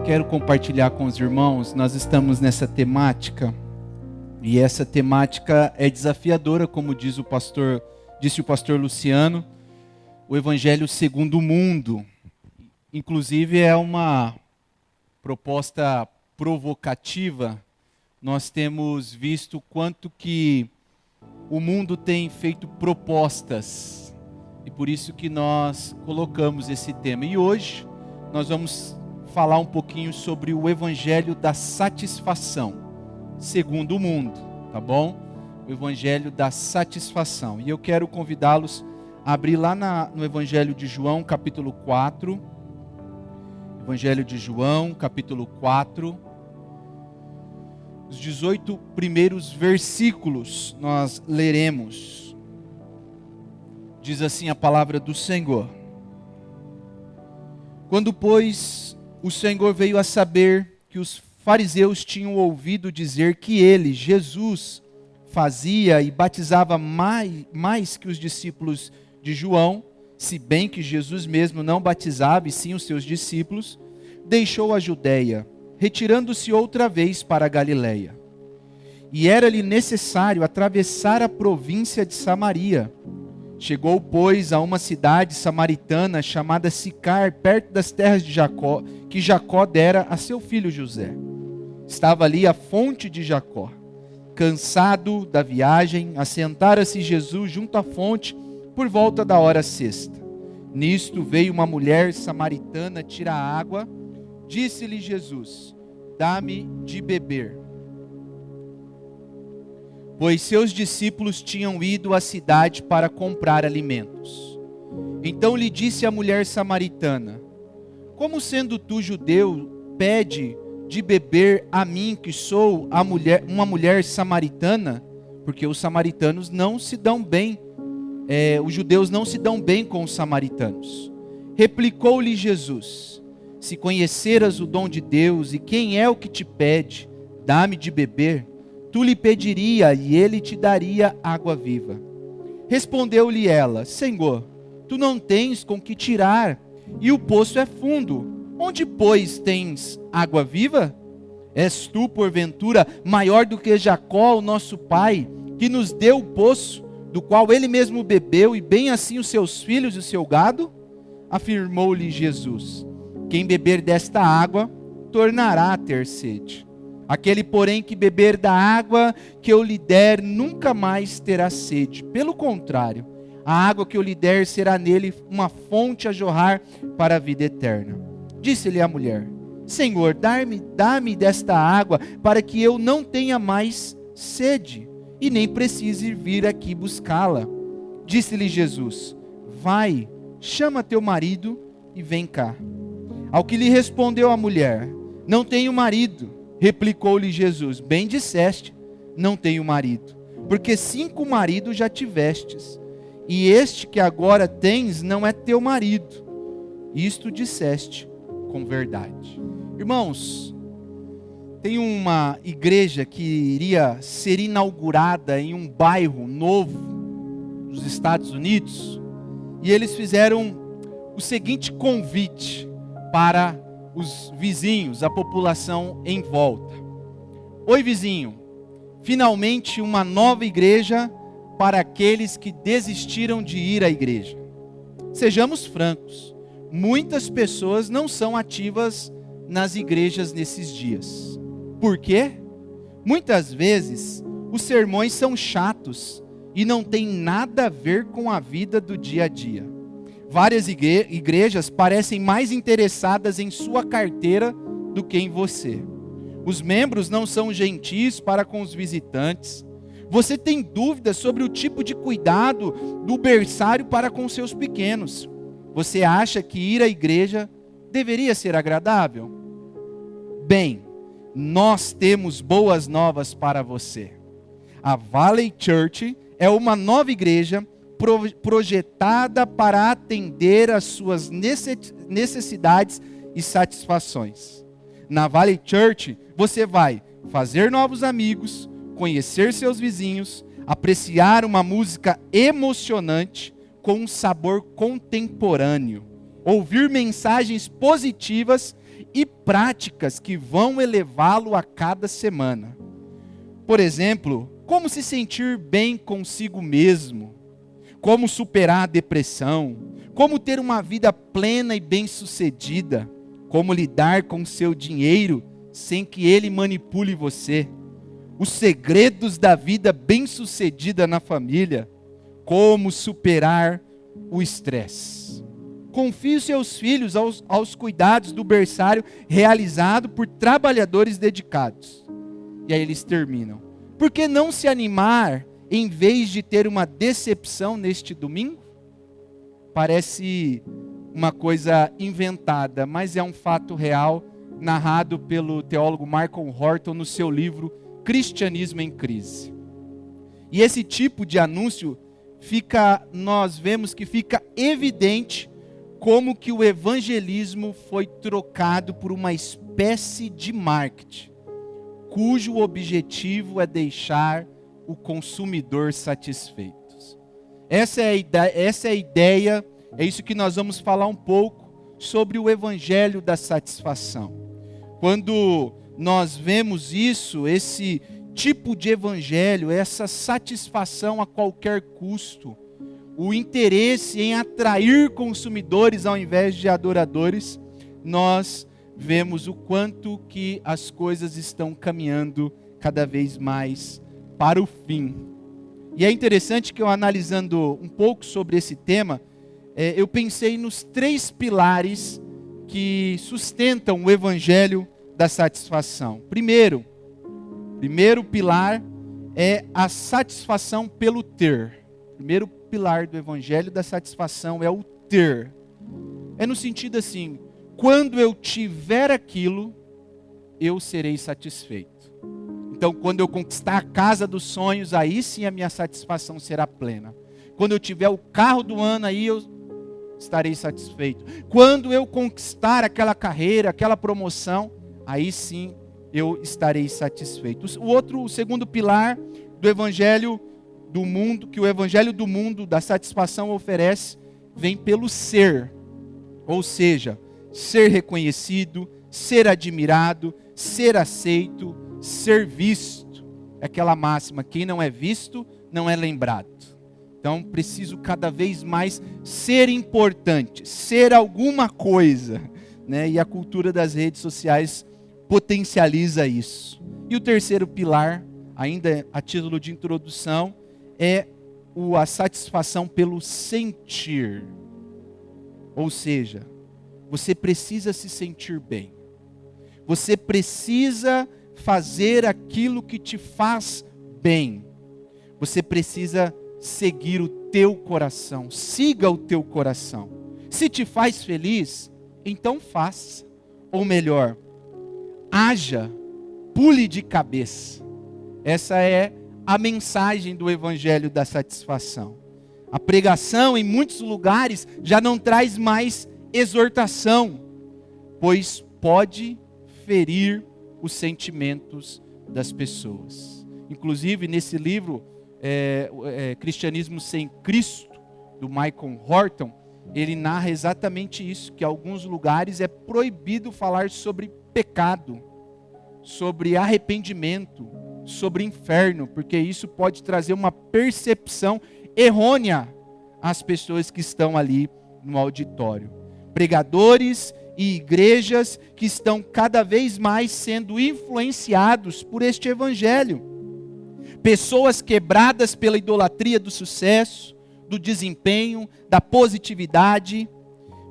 quero compartilhar com os irmãos. Nós estamos nessa temática, e essa temática é desafiadora, como disse o pastor Luciano, o Evangelho segundo o mundo. Inclusive é uma proposta provocativa. Nós temos visto quanto que o mundo tem feito propostas, e por isso que nós colocamos esse tema. E hoje nós vamos falar um pouquinho sobre o Evangelho da satisfação, segundo o mundo, tá bom? O Evangelho da satisfação. E eu quero convidá-los a abrir lá no Evangelho de João, capítulo 4. Evangelho de João, capítulo 4. Os 18 primeiros versículos nós leremos. Diz assim a palavra do Senhor. Quando, pois, o Senhor veio a saber que os fariseus tinham ouvido dizer que ele, Jesus, fazia e batizava mais que os discípulos de João, se bem que Jesus mesmo não batizava e sim os seus discípulos, deixou a Judeia, retirando-se outra vez para a Galileia. E era-lhe necessário atravessar a província de Samaria. Chegou, pois, a uma cidade samaritana chamada Sicar, perto das terras de Jacó, que Jacó dera a seu filho José. Estava ali a fonte de Jacó. Cansado da viagem, assentara-se Jesus junto à fonte por volta da hora sexta. Nisto veio uma mulher samaritana tirar água. Disse-lhe Jesus: dá-me de beber. Pois seus discípulos tinham ido à cidade para comprar alimentos. Então lhe disse a mulher samaritana: como sendo tu judeu, pede de beber a mim, que sou uma mulher samaritana? Porque os samaritanos não se dão bem, os judeus não se dão bem com os samaritanos. Replicou-lhe Jesus: se conheceras o dom de Deus e quem é o que te pede, dá-me de beber, tu lhe pediria e ele te daria água viva. Respondeu-lhe ela: Senhor, tu não tens com que tirar, e o poço é fundo. Onde, pois, tens água viva? És tu, porventura, maior do que Jacó, o nosso pai, que nos deu o poço, do qual ele mesmo bebeu, e bem assim os seus filhos e o seu gado? Afirmou-lhe Jesus: quem beber desta água, tornará a ter sede. Aquele, porém, que beber da água que eu lhe der, nunca mais terá sede. Pelo contrário, a água que eu lhe der será nele uma fonte a jorrar para a vida eterna. Disse-lhe a mulher: Senhor, dá-me desta água, para que eu não tenha mais sede, e nem precise vir aqui buscá-la. Disse-lhe Jesus: vai, chama teu marido e vem cá. Ao que lhe respondeu a mulher: não tenho marido. Replicou-lhe Jesus: bem disseste, não tenho marido, porque 5 maridos já tivestes, e este que agora tens não é teu marido. Isto disseste com verdade. Irmãos, tem uma igreja que iria ser inaugurada em um bairro novo nos Estados Unidos, e eles fizeram o seguinte convite para os vizinhos, a população em volta: oi, vizinho, finalmente uma nova igreja para aqueles que desistiram de ir à igreja. Sejamos francos, muitas pessoas não são ativas nas igrejas nesses dias. Por quê? Muitas vezes os sermões são chatos e não tem nada a ver com a vida do dia a dia. Várias igrejas parecem mais interessadas em sua carteira do que em você. Os membros não são gentis para com os visitantes. Você tem dúvidas sobre o tipo de cuidado do berçário para com seus pequenos. Você acha que ir à igreja deveria ser agradável? Bem, nós temos boas novas para você. A Valley Church é uma nova igreja projetada para atender às suas necessidades e satisfações. Na Valley Church, você vai fazer novos amigos, conhecer seus vizinhos, apreciar uma música emocionante com um sabor contemporâneo, ouvir mensagens positivas e práticas que vão elevá-lo a cada semana. Por exemplo, como se sentir bem consigo mesmo, como superar a depressão, como ter uma vida plena e bem-sucedida, como lidar com seu dinheiro sem que ele manipule você, os segredos da vida bem-sucedida na família, como superar o estresse. Confie os seus filhos aos cuidados do berçário realizado por trabalhadores dedicados. E aí eles terminam. Por que não se animar em vez de ter uma decepção neste domingo? Parece uma coisa inventada, mas é um fato real, narrado pelo teólogo Michael Horton no seu livro Cristianismo em Crise. E esse tipo de anúncio nós vemos que fica evidente como que o evangelismo foi trocado por uma espécie de marketing, cujo objetivo é deixar o consumidor satisfeito. Essa é a ideia, é isso que nós vamos falar um pouco sobre o evangelho da satisfação. Quando nós vemos isso, esse tipo de evangelho, essa satisfação a qualquer custo, o interesse em atrair consumidores ao invés de adoradores, nós vemos o quanto que as coisas estão caminhando cada vez mais para o fim. E é interessante que eu, analisando um pouco sobre esse tema, eu pensei nos 3 pilares que sustentam o evangelho da satisfação. Primeiro pilar é a satisfação pelo ter. Primeiro pilar do evangelho da satisfação é o ter. É no sentido assim, quando eu tiver aquilo, eu serei satisfeito. Então, quando eu conquistar a casa dos sonhos, aí sim a minha satisfação será plena. Quando eu tiver o carro do ano, aí eu estarei satisfeito. Quando eu conquistar aquela carreira, aquela promoção, aí sim eu estarei satisfeito. O segundo pilar do evangelho do mundo, que o evangelho do mundo da satisfação oferece, vem pelo ser. Ou seja, ser reconhecido, ser admirado, ser aceito, ser visto. É aquela máxima, quem não é visto, não é lembrado. Então, preciso cada vez mais ser importante, ser alguma coisa, né? E a cultura das redes sociais potencializa isso. E o terceiro pilar, ainda a título de introdução, é a satisfação pelo sentir. Ou seja, você precisa se sentir bem. Você precisa fazer aquilo que te faz bem. Você precisa seguir o teu coração. Siga o teu coração. Se te faz feliz, então faça. Ou melhor, haja, pule de cabeça. Essa é a mensagem do evangelho da satisfação. A pregação em muitos lugares já não traz mais exortação, pois pode ferir os sentimentos das pessoas. Inclusive nesse livro, Cristianismo sem Cristo, do Michael Horton, ele narra exatamente isso, que em alguns lugares é proibido falar sobre pecado, sobre arrependimento, sobre inferno, porque isso pode trazer uma percepção errônea às pessoas que estão ali no auditório. Pregadores e igrejas que estão cada vez mais sendo influenciados por este evangelho. Pessoas quebradas pela idolatria do sucesso, do desempenho, da positividade.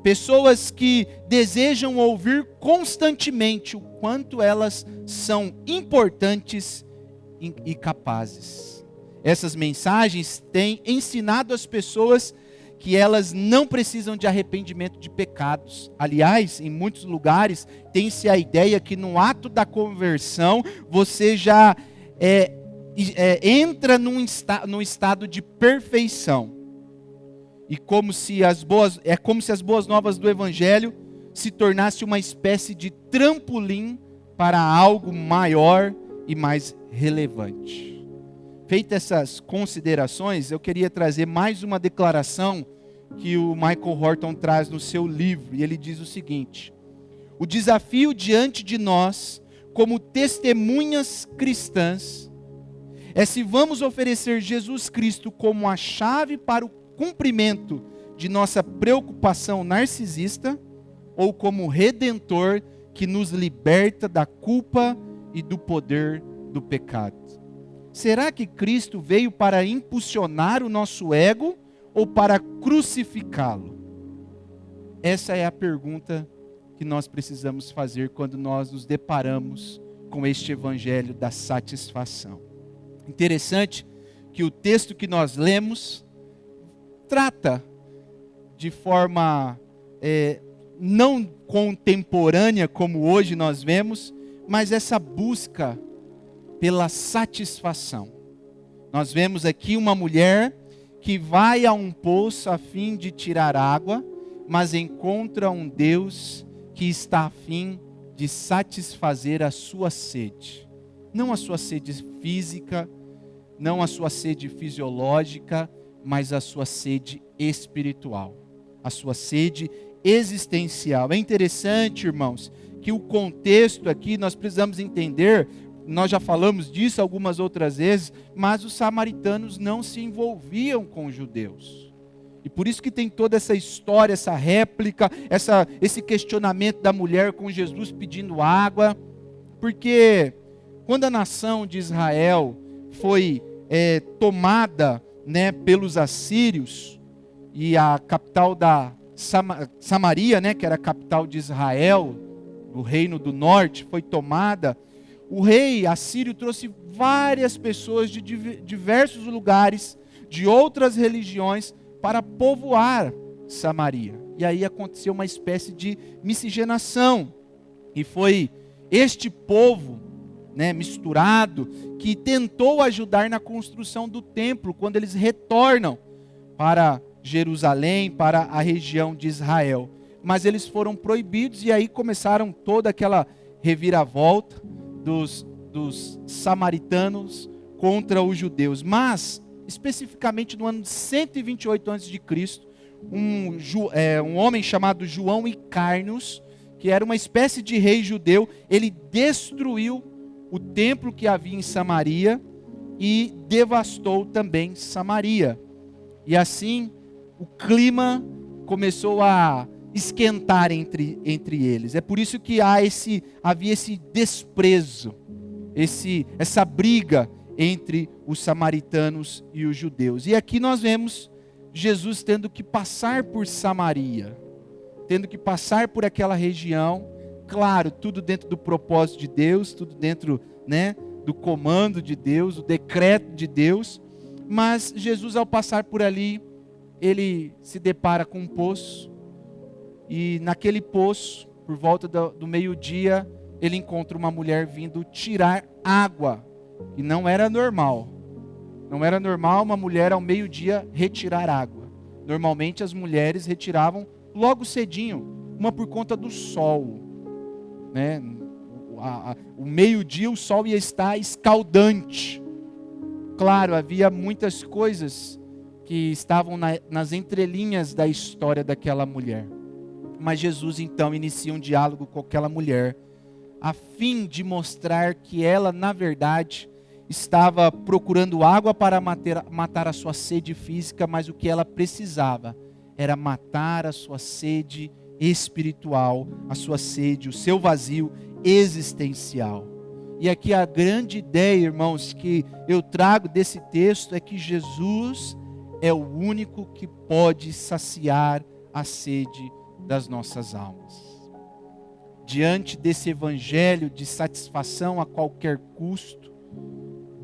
Pessoas que desejam ouvir constantemente o quanto elas são importantes e capazes. Essas mensagens têm ensinado as pessoas que elas não precisam de arrependimento de pecados. Aliás, em muitos lugares, tem-se a ideia que no ato da conversão, você já entra num estado de perfeição. E como se as boas novas do Evangelho se tornasse uma espécie de trampolim para algo maior e mais relevante. Feitas essas considerações, eu queria trazer mais uma declaração que o Michael Horton traz no seu livro. E ele diz o seguinte: O desafio diante de nós, como testemunhas cristãs, é se vamos oferecer Jesus Cristo como a chave para o cumprimento de nossa preocupação narcisista, ou como redentor que nos liberta da culpa e do poder do pecado. Será que Cristo veio para impulsionar o nosso ego ou para crucificá-lo? Essa é a pergunta que nós precisamos fazer quando nós nos deparamos com este evangelho da satisfação. Interessante que o texto que nós lemos trata de forma não contemporânea como hoje nós vemos, mas essa busca pela satisfação. Nós vemos aqui uma mulher que vai a um poço a fim de tirar água, mas encontra um Deus que está a fim de satisfazer a sua sede. Não a sua sede física, não a sua sede fisiológica, mas a sua sede espiritual, a sua sede existencial. É interessante, irmãos, que o contexto aqui nós precisamos entender, nós já falamos disso algumas outras vezes, mas os samaritanos não se envolviam com os judeus. E por isso que tem toda essa história, essa réplica, esse questionamento da mulher com Jesus pedindo água, porque quando a nação de Israel foi tomada, pelos assírios, e a capital da Samaria, que era a capital de Israel, o reino do norte, foi tomada, o rei assírio trouxe várias pessoas de diversos lugares, de outras religiões, para povoar Samaria. E aí aconteceu uma espécie de miscigenação. E foi este povo, misturado, que tentou ajudar na construção do templo, quando eles retornam para Jerusalém, para a região de Israel. Mas eles foram proibidos, e aí começaram toda aquela reviravolta dos samaritanos contra os judeus. Mas, especificamente no ano de 128 a.C., um homem chamado João Icárnios, que era uma espécie de rei judeu, ele destruiu o templo que havia em Samaria e devastou também Samaria. E assim, o clima começou a esquentar entre eles. É por isso que havia esse desprezo, essa briga entre os samaritanos e os judeus. E aqui nós vemos Jesus tendo que passar por Samaria, tendo que passar por aquela região, claro, tudo dentro do propósito de Deus, tudo dentro, do comando de Deus, do decreto de Deus. Mas Jesus, ao passar por ali, ele se depara com um poço, e naquele poço, por volta do meio-dia, ele encontra uma mulher vindo tirar água, e não era normal. Não era normal uma mulher ao meio-dia retirar água. Normalmente as mulheres retiravam logo cedinho, uma por conta do sol. O meio-dia o sol ia estar escaldante. Claro, havia muitas coisas que estavam nas entrelinhas da história daquela mulher. Mas Jesus então inicia um diálogo com aquela mulher, a fim de mostrar que ela, na verdade, estava procurando água para matar a sua sede física, mas o que ela precisava era matar a sua sede espiritual, a sua sede, o seu vazio existencial. E aqui a grande ideia, irmãos, que eu trago desse texto é que Jesus é o único que pode saciar a sede das nossas almas. Diante desse evangelho de satisfação a qualquer custo,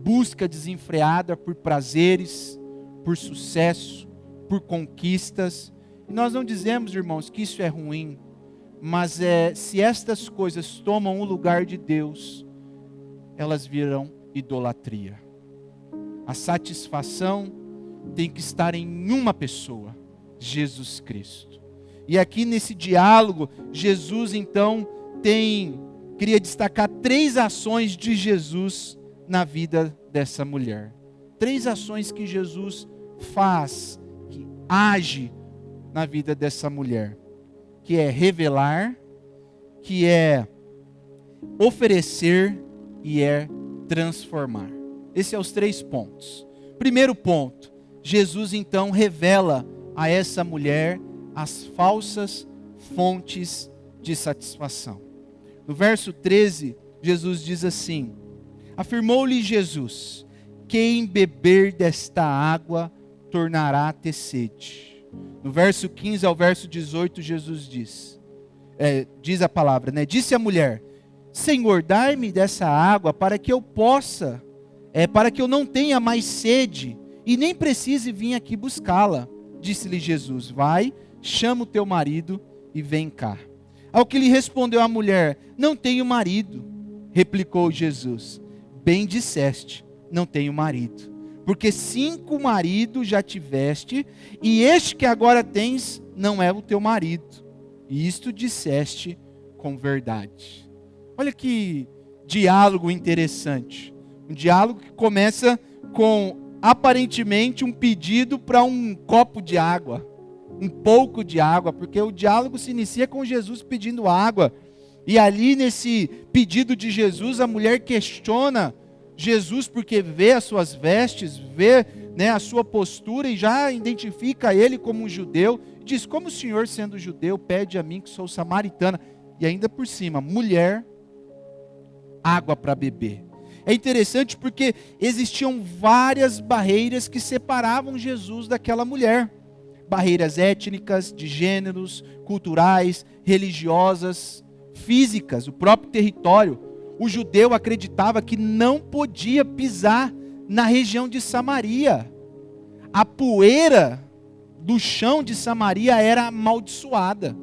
busca desenfreada por prazeres, por sucesso, por conquistas. E nós não dizemos, irmãos, que isso é ruim, mas se estas coisas tomam o lugar de Deus, elas viram idolatria. A satisfação tem que estar em uma pessoa, Jesus Cristo. E aqui nesse diálogo, Jesus então queria destacar 3 ações de Jesus na vida dessa mulher. 3 ações que Jesus faz, que age na vida dessa mulher, que é revelar, que é oferecer e é transformar. Esses são os 3 pontos. Primeiro ponto, Jesus então revela a essa mulher as falsas fontes de satisfação. No verso 13, Jesus diz assim: afirmou-lhe Jesus: quem beber desta água tornará a ter sede. No verso 15 ao verso 18, Jesus diz a palavra, né? Disse a mulher: Senhor, dai-me dessa água para que eu possa, para que eu não tenha mais sede e nem precise vir aqui buscá-la. Disse-lhe Jesus: vai, chama o teu marido e vem cá. Ao que lhe respondeu a mulher: não tenho marido. Replicou Jesus: bem disseste, não tenho marido. Porque 5 maridos já tiveste, e este que agora tens não é o teu marido. E isto disseste com verdade. Olha que diálogo interessante. Um diálogo que começa com, aparentemente, um pedido para um copo de água. Um pouco de água, porque o diálogo se inicia com Jesus pedindo água. E ali nesse pedido de Jesus, a mulher questiona Jesus porque vê as suas vestes, vê, né, a sua postura e já identifica ele como um judeu. Diz: como o Senhor, sendo judeu, pede a mim que sou samaritana? E ainda por cima, mulher, água para beber. É interessante porque existiam várias barreiras que separavam Jesus daquela mulher. Barreiras étnicas, de gêneros, culturais, religiosas, físicas, o próprio território. O judeu acreditava que não podia pisar na região de Samaria. A poeira do chão de Samaria era amaldiçoada,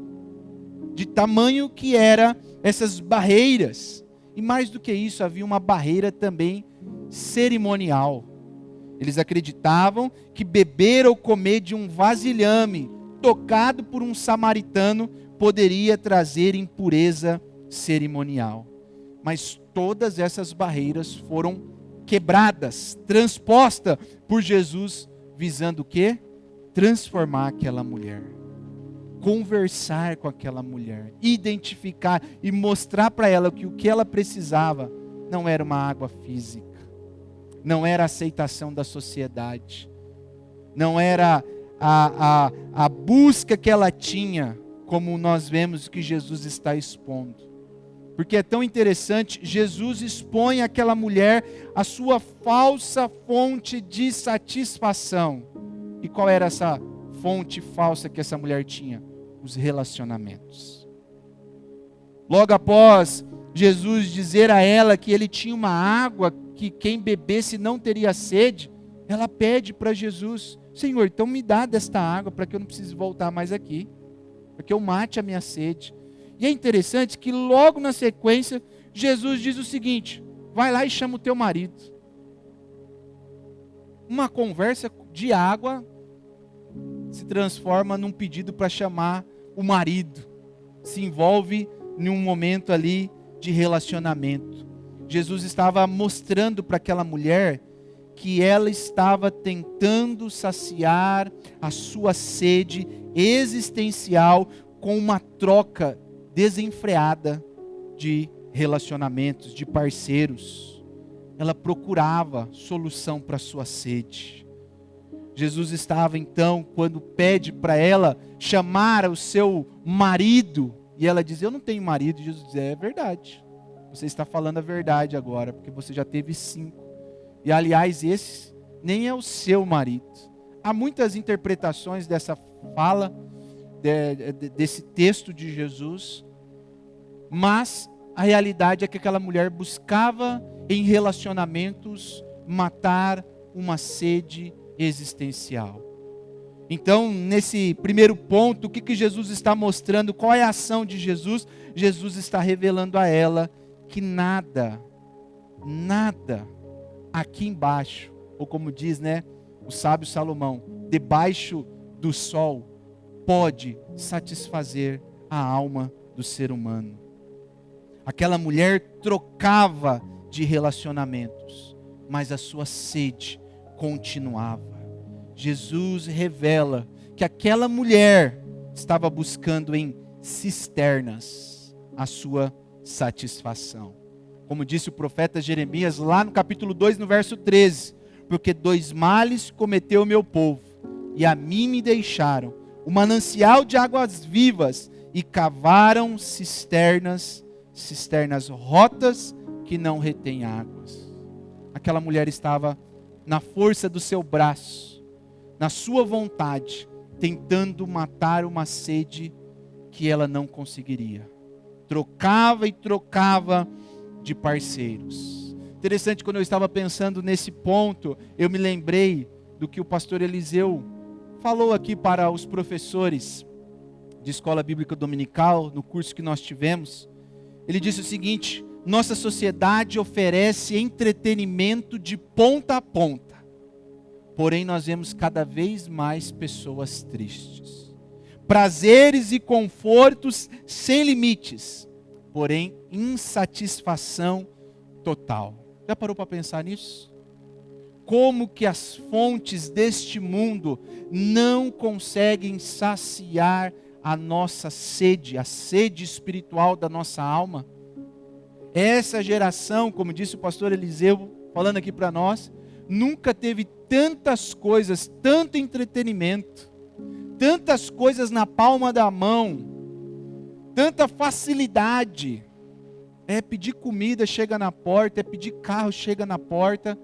de tamanho que eram essas barreiras. E mais do que isso, havia uma barreira também cerimonial. Eles acreditavam que beber ou comer de um vasilhame tocado por um samaritano poderia trazer impureza cerimonial. Mas todas essas barreiras foram quebradas, transpostas por Jesus, visando o quê? Transformar aquela mulher. Conversar com aquela mulher, identificar e mostrar para ela que o que ela precisava não era uma água física, não era a aceitação da sociedade, não era a busca que ela tinha, como nós vemos que Jesus está expondo. Porque é tão interessante, Jesus expõe àquela mulher a sua falsa fonte de satisfação. E qual era essa fonte falsa que essa mulher tinha? Os relacionamentos. Logo após Jesus dizer a ela que ele tinha uma água que quem bebesse não teria sede, ela pede para Jesus: Senhor, então me dá desta água para que eu não precise voltar mais aqui, para que eu mate a minha sede. E é interessante que logo na sequência, Jesus diz o seguinte: vai lá e chama o teu marido. Uma conversa de água se transforma num pedido para chamar o marido. Se envolve em um momento ali de relacionamento. Jesus estava mostrando para aquela mulher que ela estava tentando saciar a sua sede existencial com uma troca desenfreada de relacionamentos, de parceiros. Ela procurava solução para a sua sede. Jesus estava então, quando pede para ela chamar o seu marido, e ela diz: eu não tenho marido. Jesus diz: é verdade, você está falando a verdade agora, porque você já teve 5. E aliás, esse nem é o seu marido. Há muitas interpretações dessa fala, desse texto de Jesus, mas a realidade é que aquela mulher buscava em relacionamentos matar uma sede existencial. Então, nesse primeiro ponto, o que Jesus está mostrando? Qual é a ação de Jesus? Jesus está revelando a ela que nada aqui embaixo, ou como diz, né, o sábio Salomão, debaixo do sol, pode satisfazer a alma do ser humano. Aquela mulher trocava de relacionamentos, mas a sua sede continuava. Jesus revela que aquela mulher estava buscando em cisternas a sua satisfação. Como disse o profeta Jeremias lá no capítulo 2, no verso 13: porque 2 males cometeu o meu povo, e a mim me deixaram o manancial de águas vivas, e cavaram cisternas rotas que não retêm águas. Aquela mulher estava na força do seu braço, na sua vontade, tentando matar uma sede que ela não conseguiria. Trocava e trocava de parceiros. Interessante, quando eu estava pensando nesse ponto, eu me lembrei do que o pastor Eliseu falou aqui para os professores de escola bíblica dominical, no curso que nós tivemos. Ele disse o seguinte: nossa sociedade oferece entretenimento de ponta a ponta, porém nós vemos cada vez mais pessoas tristes. Prazeres e confortos sem limites, porém insatisfação total. Já parou para pensar nisso? Como que as fontes deste mundo não conseguem saciar a nossa sede, a sede espiritual da nossa alma? Essa geração, como disse o pastor Eliseu, falando aqui para nós, nunca teve tantas coisas, tanto entretenimento, tantas coisas na palma da mão, tanta facilidade. É pedir comida, chega na porta, é pedir carro, chega na porta,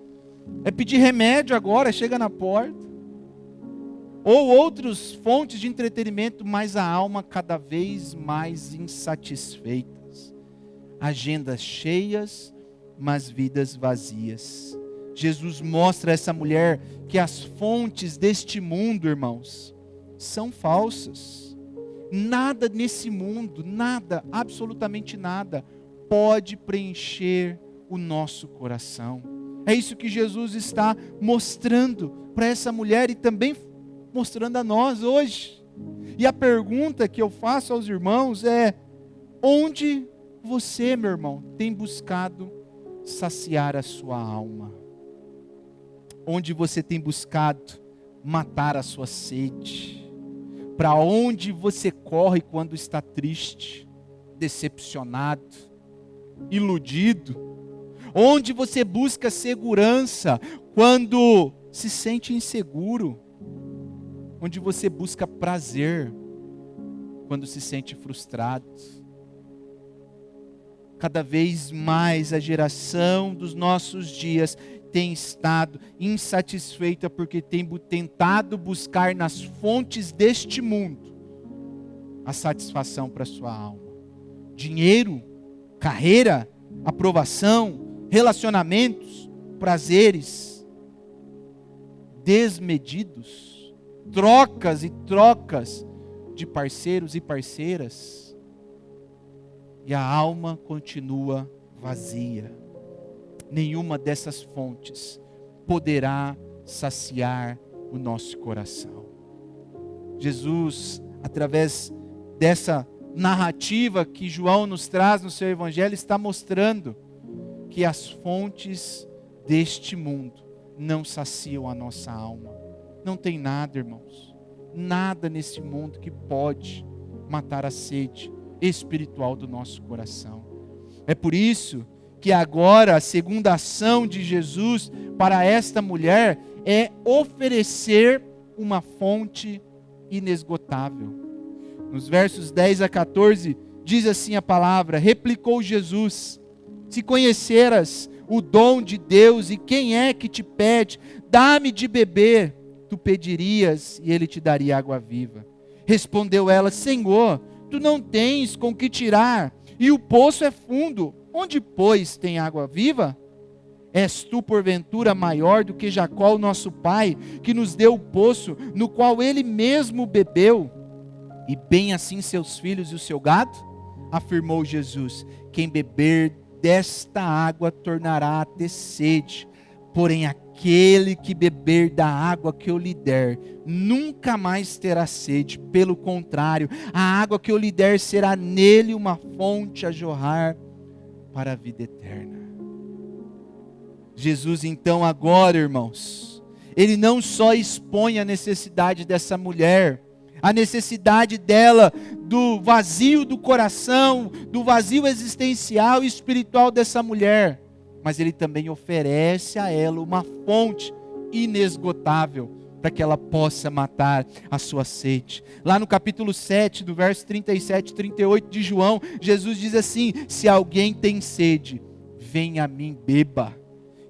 é pedir remédio agora, chega na porta. Ou outras fontes de entretenimento, mas a alma cada vez mais insatisfeitas. Agendas cheias, mas vidas vazias. Jesus mostra a essa mulher que as fontes deste mundo, irmãos, são falsas. Nada nesse mundo, nada, absolutamente nada, pode preencher o nosso coração. É isso que Jesus está mostrando para essa mulher e também mostrando a nós hoje. E a pergunta que eu faço aos irmãos é: onde você, meu irmão, tem buscado saciar a sua alma? Onde você tem buscado matar a sua sede? Para onde você corre quando está triste, decepcionado, iludido? Onde você busca segurança quando se sente inseguro? Onde você busca prazer quando se sente frustrado? Cada vez mais a geração dos nossos dias tem estado insatisfeita porque tem tentado buscar nas fontes deste mundo a satisfação para a sua alma. Dinheiro, carreira, aprovação, relacionamentos, prazeres desmedidos, trocas e trocas de parceiros e parceiras, e a alma continua vazia. Nenhuma dessas fontes poderá saciar o nosso coração. Jesus, através dessa narrativa que João nos traz no seu evangelho, está mostrando que as fontes deste mundo não saciam a nossa alma. Não tem nada, irmãos, nada nesse mundo que pode matar a sede espiritual do nosso coração. É por isso que agora a segunda ação de Jesus para esta mulher é oferecer uma fonte inesgotável. Nos versos 10 a 14, diz assim a palavra: replicou Jesus: se conheceras o dom de Deus e quem é que te pede, dá-me de beber, tu pedirias e ele te daria água viva. Respondeu ela: Senhor, tu não tens com que tirar, e o poço é fundo. Onde, pois, tem água viva? És tu, porventura, maior do que Jacó, nosso pai, que nos deu o poço, no qual ele mesmo bebeu, e bem assim seus filhos e o seu gado? Afirmou Jesus: quem beber desta água tornará a ter sede, porém aquele que beber da água que eu lhe der, nunca mais terá sede. Pelo contrário, a água que eu lhe der será nele uma fonte a jorrar para a vida eterna. Jesus então agora, irmãos, ele não só expõe a necessidade dessa mulher, a necessidade dela do vazio do coração, do vazio existencial e espiritual dessa mulher. Mas ele também oferece a ela uma fonte inesgotável para que ela possa matar a sua sede. Lá no capítulo 7, do verso 37 e 38 de João, Jesus diz assim: se alguém tem sede, venha a mim, beba.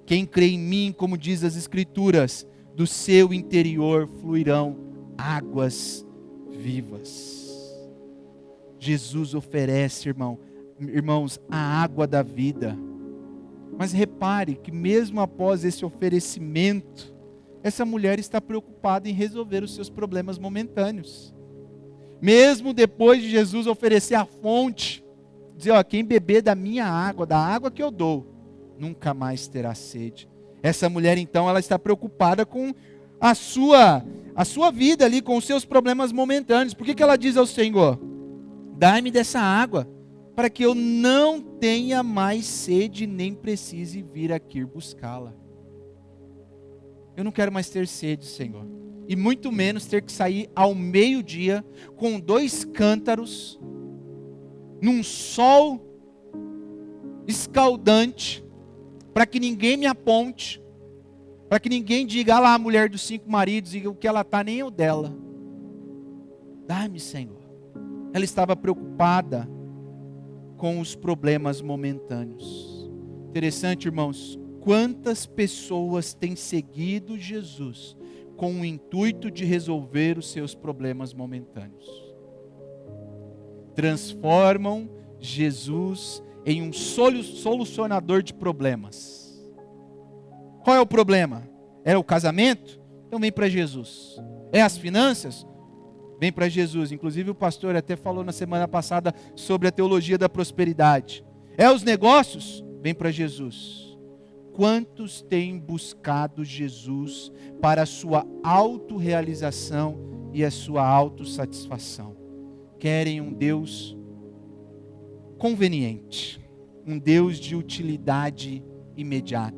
Quem crê em mim, como diz as Escrituras, do seu interior fluirão águas vivas. Jesus oferece, irmãos, a água da vida. Mas repare que mesmo após esse oferecimento, essa mulher está preocupada em resolver os seus problemas momentâneos. Mesmo depois de Jesus oferecer a fonte, dizer, quem beber da minha água, da água que eu dou, nunca mais terá sede. Essa mulher então, ela está preocupada com a sua vida ali, com os seus problemas momentâneos. Por que ela diz ao Senhor: dai-me dessa água, para que eu não tenha mais sede, nem precise vir aqui buscá-la. Eu não quero mais ter sede, Senhor. E muito menos ter que sair ao meio-dia, com 2 cântaros, num sol escaldante, para que ninguém me aponte, para que ninguém diga, lá a mulher dos 5 maridos, e o que ela está nem é o dela. Dá-me, Senhor. Ela estava preocupada com os problemas momentâneos. Interessante, irmãos, quantas pessoas têm seguido Jesus com o intuito de resolver os seus problemas momentâneos. Transformam Jesus em um solucionador de problemas. Qual é o problema? É o casamento? Então vem para Jesus. É as finanças? Vem para Jesus. Inclusive o pastor até falou na semana passada sobre a teologia da prosperidade. É os negócios? Vem para Jesus. Quantos têm buscado Jesus para a sua autorrealização e a sua autossatisfação? Querem um Deus conveniente, um Deus de utilidade imediata.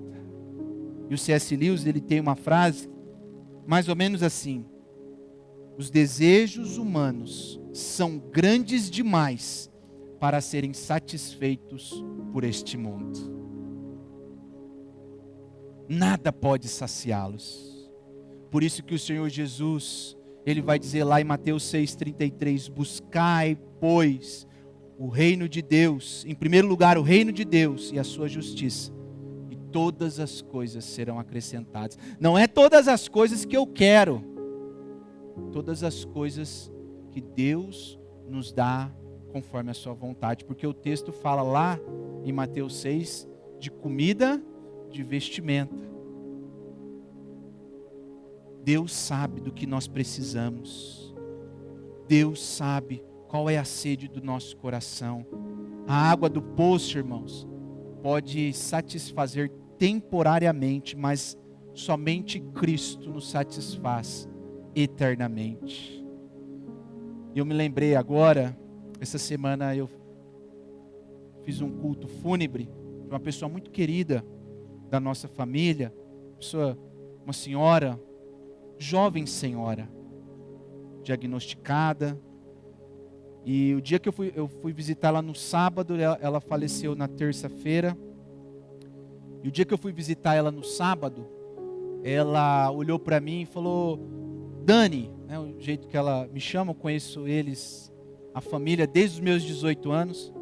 E o C.S. Lewis, ele tem uma frase mais ou menos assim: os desejos humanos são grandes demais para serem satisfeitos por este mundo. Nada pode saciá-los. Por isso que o Senhor Jesus, ele vai dizer lá em Mateus 6,33, buscai, pois, o reino de Deus, em primeiro lugar o reino de Deus e a sua justiça, e todas as coisas serão acrescentadas. Não é todas as coisas que eu quero, todas as coisas que Deus nos dá conforme a sua vontade, porque o texto fala lá em Mateus 6 de comida, de vestimenta. Deus sabe do que nós precisamos. Deus sabe qual é a sede do nosso coração. A água do poço, irmãos, pode satisfazer temporariamente, mas somente Cristo nos satisfaz eternamente. E eu me lembrei agora, essa semana eu fiz um culto fúnebre de uma pessoa muito querida da nossa família, uma senhora, jovem senhora, diagnosticada. E o dia que eu fui visitá-la no sábado, ela faleceu na terça-feira. E o dia que eu fui visitar ela no sábado, ela olhou para mim e falou: Dani, né, o jeito que ela me chama, eu conheço eles, a família, desde os meus 18 anos.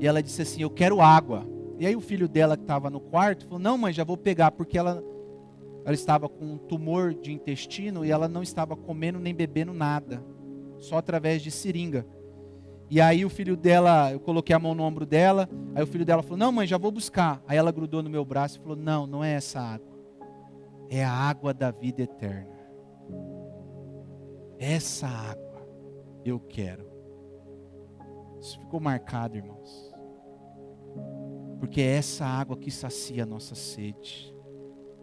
E ela disse assim: eu quero água. E aí o filho dela que estava no quarto falou: não, mãe, já vou pegar, porque ela estava com um tumor de intestino e ela não estava comendo nem bebendo nada, só através de seringa. E aí o filho dela, eu coloquei a mão no ombro dela, aí o filho dela falou: não, mãe, já vou buscar. Aí ela grudou no meu braço e falou: não, não é essa água, é a água da vida eterna. Essa água eu quero. Isso ficou marcado, irmãos, porque é essa água que sacia a nossa sede.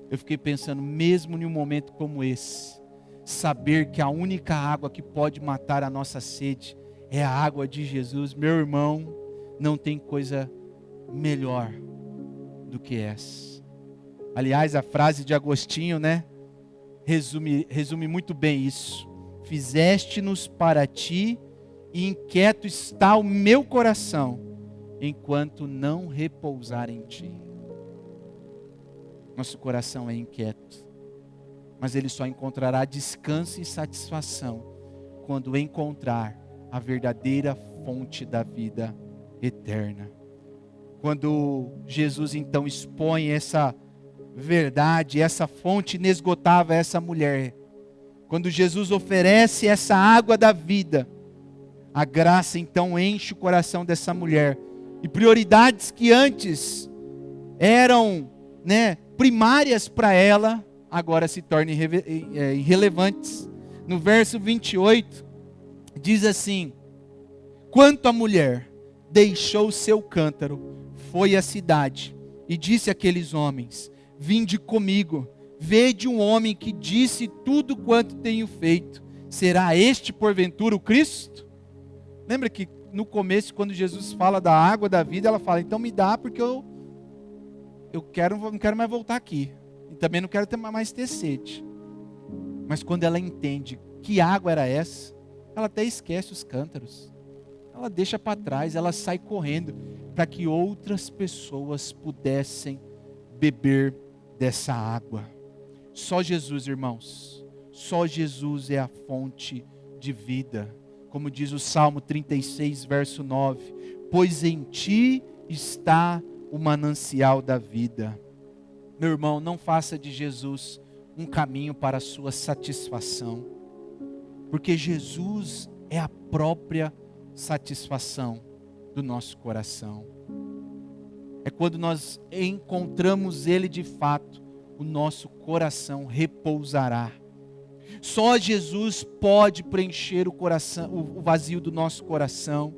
Eu fiquei pensando, mesmo em um momento como esse, saber que a única água que pode matar a nossa sede é a água de Jesus. Meu irmão, não tem coisa melhor do que essa. Aliás, a frase de Agostinho, né, resume muito bem isso. fizeste-nos para ti, e inquieto está o meu coração, enquanto não repousar em ti. Nosso coração é inquieto, mas ele só encontrará descanso e satisfação quando encontrar a verdadeira fonte da vida eterna. Quando Jesus então expõe essa verdade, essa fonte inesgotável a essa mulher, quando Jesus oferece essa água da vida, a graça então enche o coração dessa mulher, e prioridades que antes eram, primárias para ela, agora se tornam irrelevantes. No verso 28, diz assim: quanto a mulher deixou seu cântaro, foi à cidade, e disse àqueles homens: vinde comigo, vede um homem que disse tudo quanto tenho feito. Será este porventura o Cristo? Lembra que no começo, quando Jesus fala da água da vida, ela fala: então me dá, porque eu não quero mais voltar aqui, e também não quero mais ter sede. Mas quando ela entende que água era essa, ela até esquece os cântaros, ela deixa para trás, ela sai correndo, para que outras pessoas pudessem beber dessa água. Só Jesus, irmãos, só Jesus é a fonte de vida. Como diz o Salmo 36, verso 9: pois em ti está o manancial da vida. Meu irmão, não faça de Jesus um caminho para a sua satisfação, porque Jesus é a própria satisfação do nosso coração. É quando nós encontramos Ele de fato, o nosso coração repousará. Só Jesus pode preencher o coração, o vazio do nosso coração.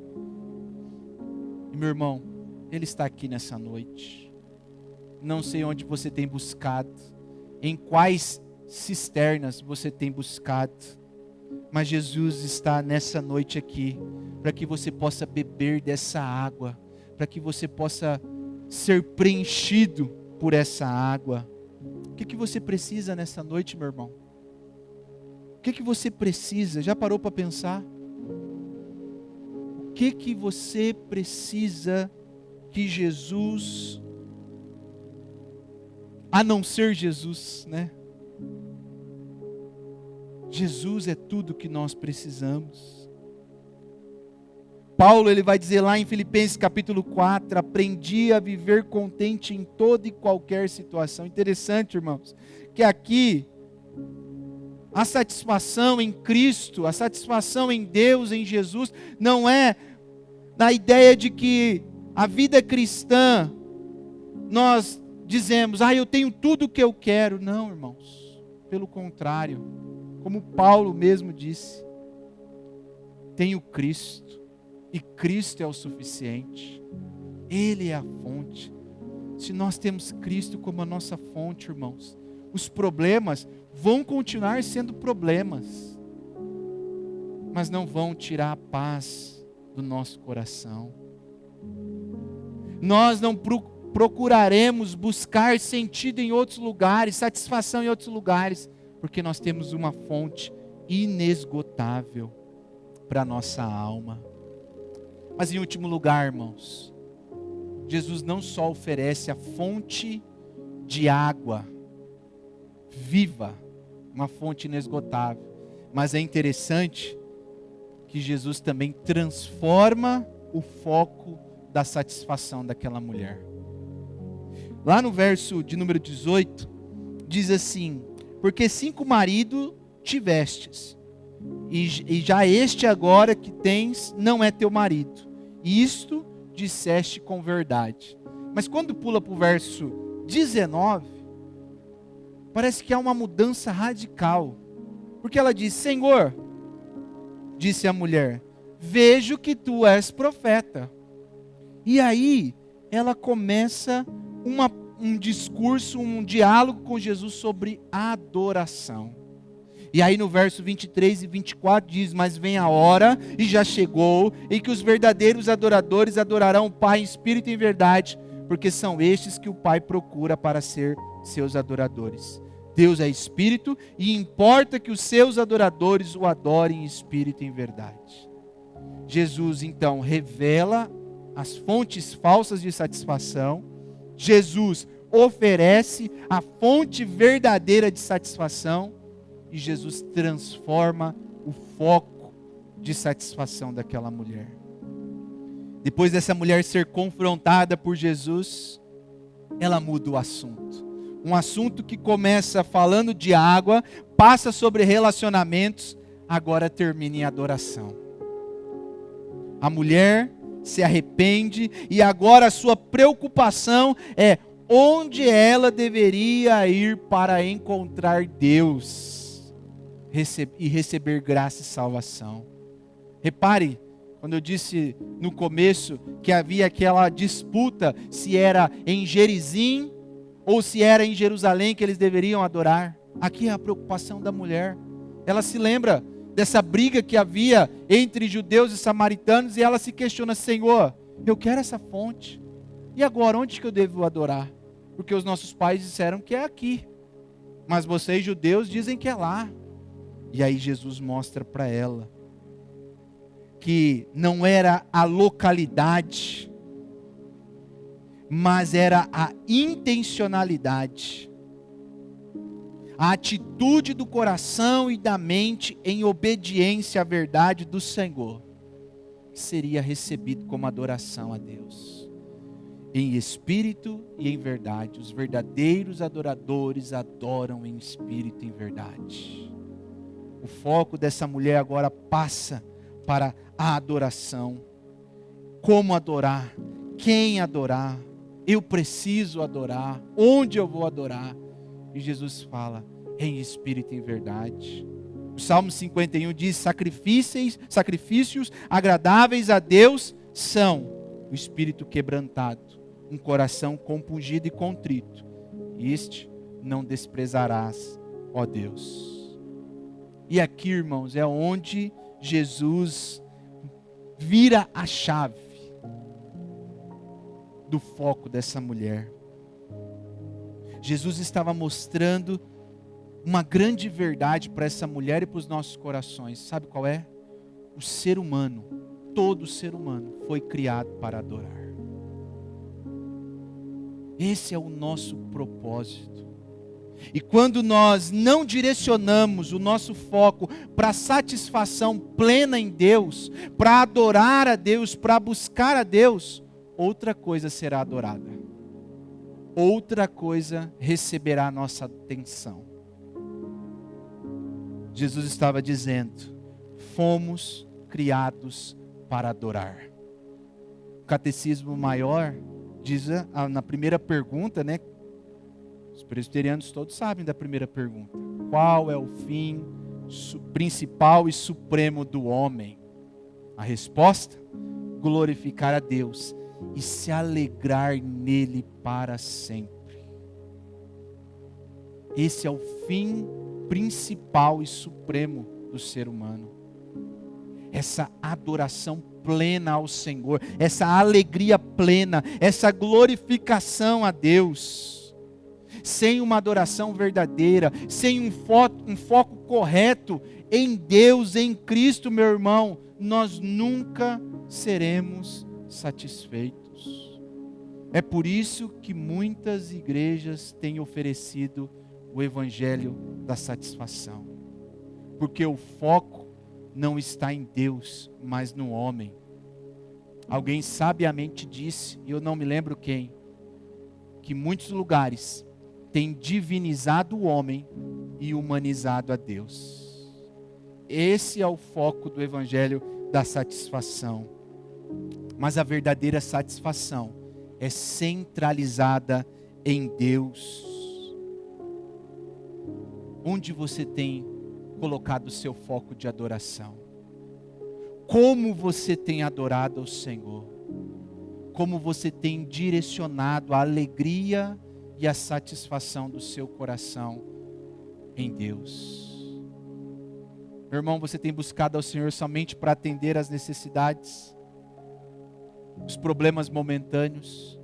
E meu irmão, Ele está aqui nessa noite. Não sei onde você tem buscado, em quais cisternas você tem buscado, mas Jesus está nessa noite aqui, para que você possa beber dessa água, para que você possa ser preenchido por essa água. O que você precisa nessa noite, meu irmão? O que você precisa? Já parou para pensar? O que você precisa que Jesus, a não ser Jesus, Jesus é tudo que nós precisamos. Paulo, ele vai dizer lá em Filipenses capítulo 4, aprendi a viver contente em toda e qualquer situação. Interessante, irmãos, que aqui a satisfação em Cristo, a satisfação em Deus, em Jesus, não é na ideia de que a vida cristã, nós dizemos: eu tenho tudo o que eu quero. Não, irmãos, pelo contrário, como Paulo mesmo disse, tenho Cristo, e Cristo é o suficiente, Ele é a fonte. Se nós temos Cristo como a nossa fonte, irmãos, os problemas vão continuar sendo problemas, mas não vão tirar a paz do nosso coração. Nós não procuraremos buscar sentido em outros lugares, satisfação em outros lugares, porque nós temos uma fonte inesgotável para a nossa alma. Mas em último lugar, irmãos, Jesus não só oferece a fonte de água viva, uma fonte inesgotável, mas é interessante que Jesus também transforma o foco da satisfação daquela mulher. Lá no verso de número 18, diz assim: porque 5 maridos tivestes, e já este agora que tens não é teu marido. Isto disseste com verdade. Mas quando pula para o verso 19, parece que há uma mudança radical. Porque ela diz: Senhor, disse a mulher, vejo que tu és profeta. E aí ela começa um discurso, um diálogo com Jesus sobre adoração. E aí no verso 23 e 24 diz: mas vem a hora, e já chegou, em que os verdadeiros adoradores adorarão o Pai em espírito e em verdade, porque são estes que o Pai procura para ser seus adoradores. Deus é espírito e importa que os seus adoradores o adorem em espírito e em verdade. Jesus então revela as fontes falsas de satisfação. Jesus oferece a fonte verdadeira de satisfação. E Jesus transforma o foco de satisfação daquela mulher. Depois dessa mulher ser confrontada por Jesus, ela muda o assunto. Um assunto que começa falando de água, passa sobre relacionamentos, agora termina em adoração. A mulher se arrepende e agora a sua preocupação é onde ela deveria ir para encontrar Deus e receber graça e salvação. Repare, quando eu disse no começo que havia aquela disputa se era em Gerizim ou se era em Jerusalém que eles deveriam adorar. Aqui é a preocupação da mulher. Ela se lembra dessa briga que havia entre judeus e samaritanos e ela se questiona: Senhor, eu quero essa fonte. E agora, onde que eu devo adorar? Porque os nossos pais disseram que é aqui, mas vocês judeus dizem que é lá. E aí Jesus mostra para ela que não era a localidade, mas era a intencionalidade, a atitude do coração e da mente em obediência à verdade do Senhor, que seria recebido como adoração a Deus, em espírito e em verdade. Os verdadeiros adoradores adoram em espírito e em verdade. O foco dessa mulher agora passa para a adoração. Como adorar? Quem adorar? Eu preciso adorar. Onde eu vou adorar? E Jesus fala: em espírito e em verdade. O Salmo 51 diz: sacrifícios agradáveis a Deus são o espírito quebrantado, um coração compungido e contrito. Este não desprezarás, ó Deus. E aqui, irmãos, é onde Jesus vira a chave do foco dessa mulher. Jesus estava mostrando uma grande verdade para essa mulher e para os nossos corações. Sabe qual é? O ser humano, todo ser humano, foi criado para adorar. Esse é o nosso propósito. E quando nós não direcionamos o nosso foco para a satisfação plena em Deus, para adorar a Deus, para buscar a Deus, outra coisa será adorada. Outra coisa receberá a nossa atenção. Jesus estava dizendo: fomos criados para adorar. O Catecismo Maior diz na primeira pergunta, né? Os presbiterianos todos sabem da primeira pergunta: qual é o fim principal e supremo do homem? A resposta: glorificar a Deus e se alegrar nele para sempre. Esse é o fim principal e supremo do ser humano. Essa adoração plena ao Senhor, essa alegria plena, essa glorificação a Deus. Sem uma adoração verdadeira, sem um foco correto em Deus, em Cristo, meu irmão, nós nunca seremos satisfeitos. É por isso que muitas igrejas têm oferecido o evangelho da satisfação, porque o foco não está em Deus, mas no homem. Alguém sabiamente disse, e eu não me lembro quem, que muitos lugares têm divinizado o homem e humanizado a Deus. Esse é o foco do evangelho da satisfação. Mas a verdadeira satisfação é centralizada em Deus. Onde você tem colocado o seu foco de adoração? Como você tem adorado ao Senhor? Como você tem direcionado a alegria e a satisfação do seu coração em Deus? Meu irmão, você tem buscado ao Senhor somente para atender às necessidades, os problemas momentâneos,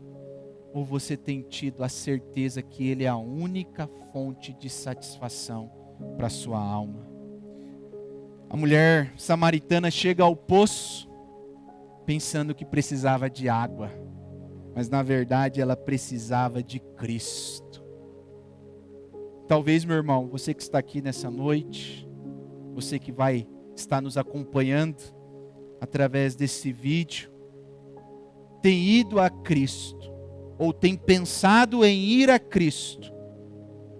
Ou você tem tido a certeza que Ele é a única fonte de satisfação para a sua alma? A mulher samaritana chega ao poço pensando que precisava de água, mas na verdade ela precisava de Cristo. Talvez, meu irmão, você que está aqui nessa noite, você que vai estar nos acompanhando através desse vídeo, tem ido a Cristo, ou tem pensado em ir a Cristo,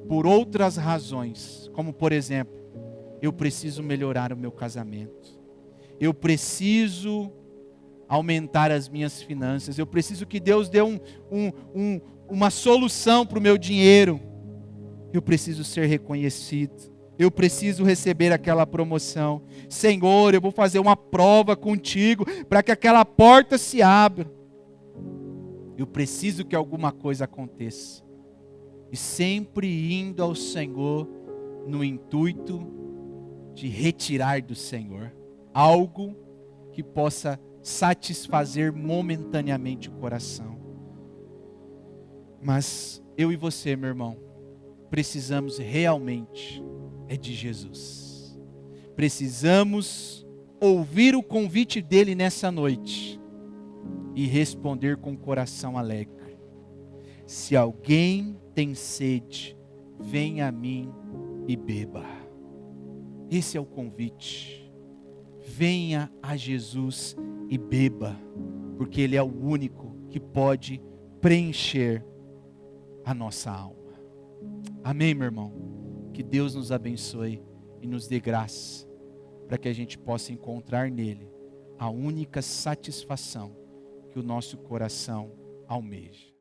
por outras razões, como por exemplo, eu preciso melhorar o meu casamento, eu preciso aumentar as minhas finanças, eu preciso que Deus dê uma solução para o meu dinheiro, eu preciso ser reconhecido, eu preciso receber aquela promoção. Senhor, eu vou fazer uma prova contigo para que aquela porta se abra. Eu preciso que alguma coisa aconteça. E sempre indo ao Senhor no intuito de retirar do Senhor algo que possa satisfazer momentaneamente o coração. Mas eu e você, meu irmão, precisamos realmente de Jesus. Precisamos ouvir o convite dele nessa noite e responder com o coração alegre. Se alguém tem sede, venha a mim e beba. Esse é o convite. Venha a Jesus e beba, porque Ele é o único que pode preencher a nossa alma. Amém, meu irmão? Que Deus nos abençoe e nos dê graça, para que a gente possa encontrar nele a única satisfação que o nosso coração almeja.